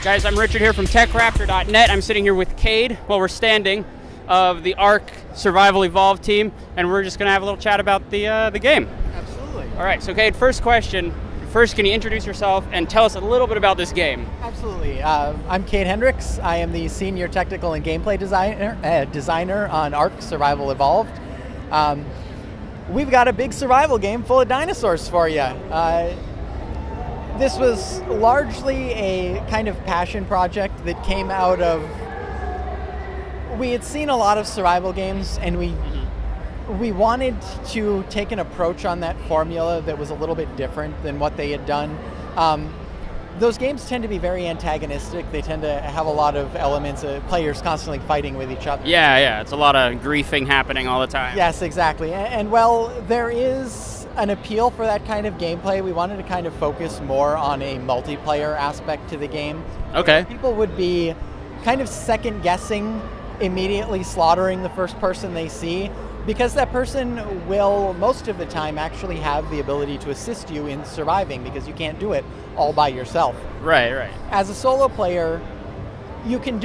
Guys, I'm Richard here from TechRaptor.net. I'm sitting here with Kayd, we're standing, of the ARK Survival Evolved team, and we're just going to have a little chat about the game. Absolutely. All right, so Kayd, first question. First, can you introduce yourself and tell us a little bit about this game? Absolutely. I'm Kayd Hendricks. I am the Senior Technical and Gameplay designer on ARK Survival Evolved. We've got a big survival game full of dinosaurs for you. This was largely a kind of passion project that came out of, we had seen a lot of survival games, and we wanted to take an approach on that formula that was a little bit different than what they had done. Those games tend to be very antagonistic. They tend to have a lot of elements of players constantly fighting with each other. Yeah, it's a lot of griefing happening all the time. Yes, exactly. And while there is an appeal for that kind of gameplay, we wanted to kind of focus more on a multiplayer aspect to the game. Okay. People would be kind of second guessing, immediately slaughtering the first person they see, because that person will, most of the time, actually have the ability to assist you in surviving, because you can't do it all by yourself. Right. As a solo player, you can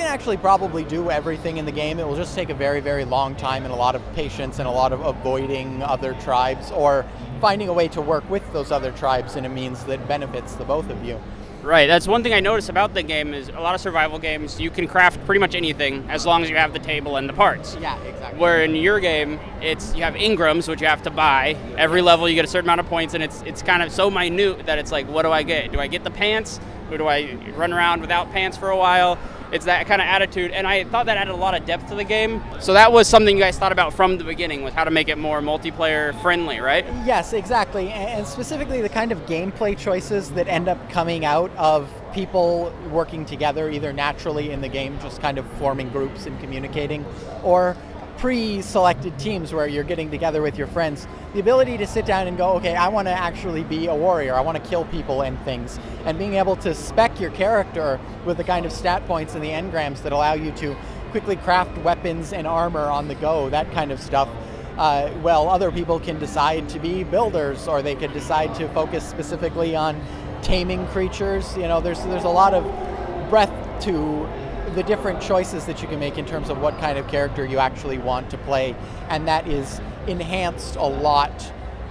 actually probably do everything in the game. It will just take a very, very long time and a lot of patience and a lot of avoiding other tribes or finding a way to work with those other tribes in a means that benefits the both of you. Right, that's one thing I noticed about the game is a lot of survival games, you can craft pretty much anything as long as you have the table and the parts. Yeah, exactly. Where in your game, you have Ingrams, which you have to buy. Every level you get a certain amount of points, and it's kind of so minute that it's like, what do I get? Do I get the pants? Or do I run around without pants for a while? It's that kind of attitude, and I thought that added a lot of depth to the game. So that was something you guys thought about from the beginning, with how to make it more multiplayer friendly, right? Yes, exactly, and specifically the kind of gameplay choices that end up coming out of people working together, either naturally in the game, just kind of forming groups and communicating, or pre-selected teams where you're getting together with your friends. The ability to sit down and go, okay, I want to actually be a warrior, I want to kill people and things, and being able to spec your character with the kind of stat points and the engrams that allow you to quickly craft weapons and armor on the go, that kind of stuff. Well, other people can decide to be builders, or they could decide to focus specifically on taming creatures. You know, there's a lot of breadth to the different choices that you can make in terms of what kind of character you actually want to play, and that is enhanced a lot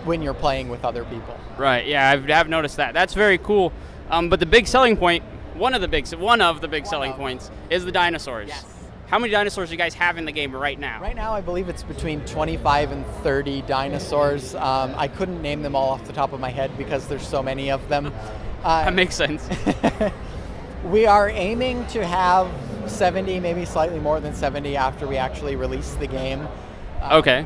when you're playing with other people. Right, yeah, I've noticed that. That's very cool. But the big selling point, one of the big selling points is the dinosaurs. Yes. How many dinosaurs do you guys have in the game right now? Right now, I believe it's between 25 and 30 dinosaurs. I couldn't name them all off the top of my head because there's so many of them. That makes sense. We are aiming to have 70, maybe slightly more than 70 after we actually release the game. Okay.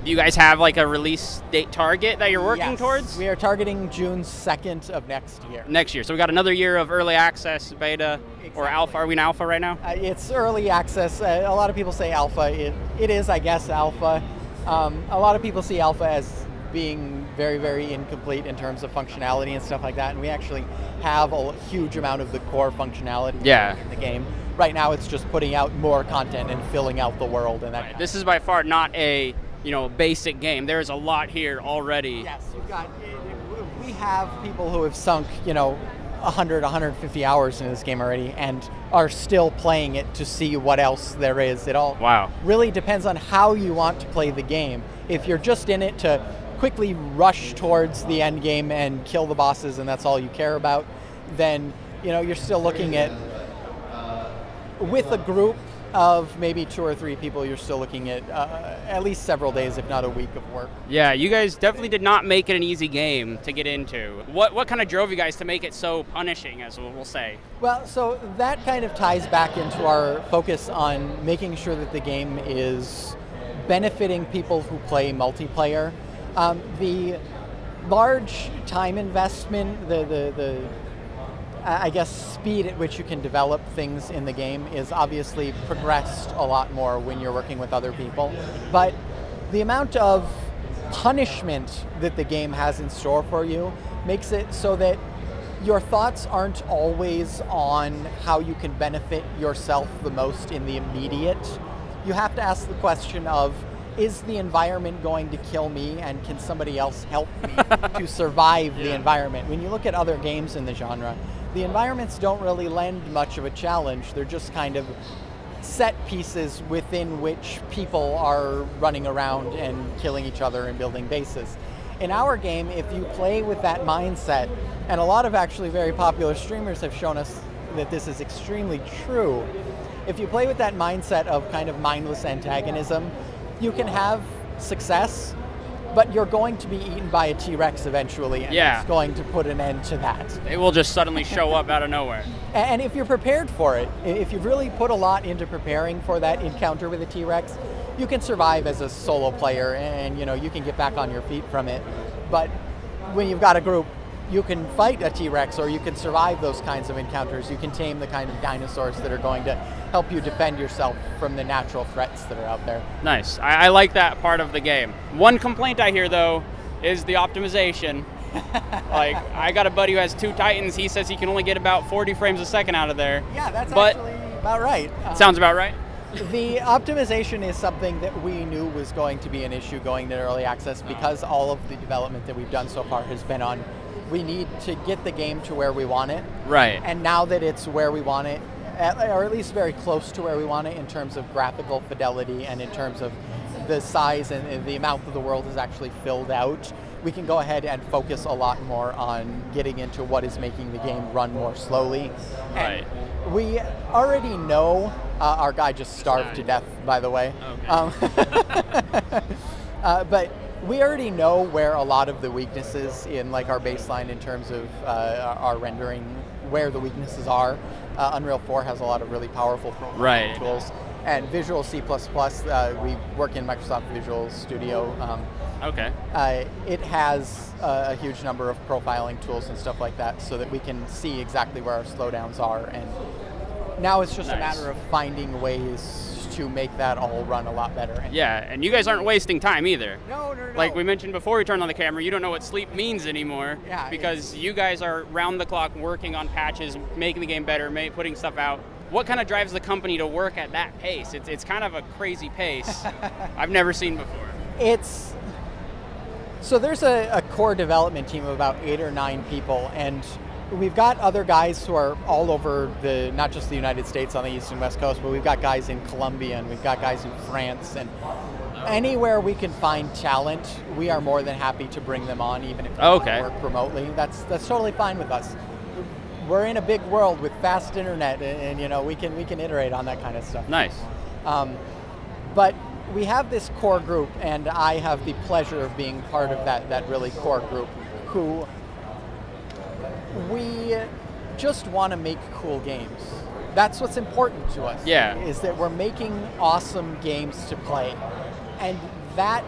Do you guys have like a release date target that you're working towards? We are targeting June 2nd of next year. Next year. So we got another year of early access, beta, or alpha. Are we in alpha right now? It's early access. A lot of people say alpha. It is, I guess, alpha. A lot of people see alpha as being very, very incomplete in terms of functionality and stuff like that, and we actually have a huge amount of the core functionality in the game. Right now it's just putting out more content and filling out the world and that kind of This is by far not a basic game. There's a lot here already. Yes, we have people who have sunk 100, 150 hours into this game already and are still playing it to see what else there is. It all really depends on how you want to play the game. If you're just in it to quickly rush towards the end game and kill the bosses and that's all you care about, then you're still looking at, with a group of maybe 2 or 3 people, you're still looking at least several days, if not a week of work. Yeah, you guys definitely did not make it an easy game to get into. What kind of drove you guys to make it so punishing, as we'll say? Well, so that kind of ties back into our focus on making sure that the game is benefiting people who play multiplayer. The large time investment, the I guess speed at which you can develop things in the game is obviously progressed a lot more when you're working with other people. But the amount of punishment that the game has in store for you makes it so that your thoughts aren't always on how you can benefit yourself the most in the immediate. You have to ask the question of, is the environment going to kill me, and can somebody else help me to survive the environment? When you look at other games in the genre, the environments don't really lend much of a challenge. They're just kind of set pieces within which people are running around and killing each other and building bases. In our game, if you play with that mindset, and a lot of actually very popular streamers have shown us that this is extremely true, if you play with that mindset of kind of mindless antagonism, you can have success, but you're going to be eaten by a T-Rex eventually, and it's going to put an end to that. It will just suddenly show up out of nowhere. And if you're prepared for it, if you've really put a lot into preparing for that encounter with a T-Rex, you can survive as a solo player, and you can get back on your feet from it. But when you've got a group, you can fight a T-Rex, or you can survive those kinds of encounters. You can tame the kind of dinosaurs that are going to help you defend yourself from the natural threats that are out there. Nice. I like that part of the game. One complaint I hear, though, is the optimization. Like, I got a buddy who has 2 Titans. He says he can only get about 40 frames a second out of there. Yeah, that's actually about right. Sounds about right. The optimization is something that we knew was going to be an issue going to early access, because all of the development that we've done so far has been on, we need to get the game to where we want it. Right. And now that it's where we want it, or at least very close to where we want it in terms of graphical fidelity and in terms of the size and the amount that the world is actually filled out, we can go ahead and focus a lot more on getting into what is making the game run more slowly. Right. And we already know, our guy just starved to death, by the way. Okay. But we already know where a lot of the weaknesses in like our baseline in terms of our rendering, where the weaknesses are. Unreal 4 has a lot of really powerful profiling tools. And Visual C++, we work in Microsoft Visual Studio. Okay. It has a huge number of profiling tools and stuff like that, so that we can see exactly where our slowdowns are. And now it's just a matter of finding ways to make that all run a lot better. And you guys aren't wasting time either. No. Like we mentioned before we turned on the camera, you don't know what sleep means anymore, because you guys are round the clock working on patches, making the game better, putting stuff out. What kind of drives the company to work at that pace? It's kind of a crazy pace I've never seen before. So there's a core development team of about 8 or 9 people, and we've got other guys who are all over not just the United States on the East and West Coast, but we've got guys in Colombia, and we've got guys in France, and anywhere we can find talent, we are more than happy to bring them on, even if they work remotely. That's totally fine with us. We're in a big world with fast internet, and we can iterate on that kind of stuff. Nice. But we have this core group, and I have the pleasure of being part of that really core group, who we just want to make cool games. That's what's important to us. Is that we're making awesome games to play. And that,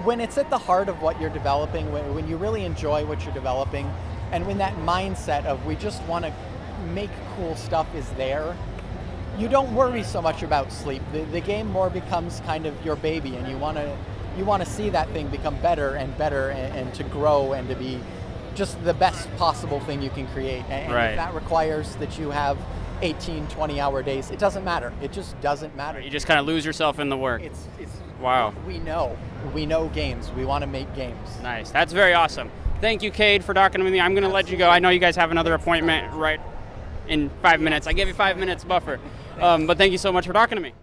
when it's at the heart of what you're developing, when you really enjoy what you're developing, and when that mindset of we just want to make cool stuff is there, you don't worry so much about sleep. The game more becomes kind of your baby, and you want to see that thing become better and better, and to grow and to be just the best possible thing you can create. And if that requires that you have 18, 20-hour days, it doesn't matter. It just doesn't matter. You just kind of lose yourself in the work. Wow. We know games. We want to make games. Nice. That's very awesome. Thank you, Kayd, for talking with me. I'm going to let you go. I know you guys have another appointment right in 5 minutes. I gave you 5 minutes buffer. But thank you so much for talking to me.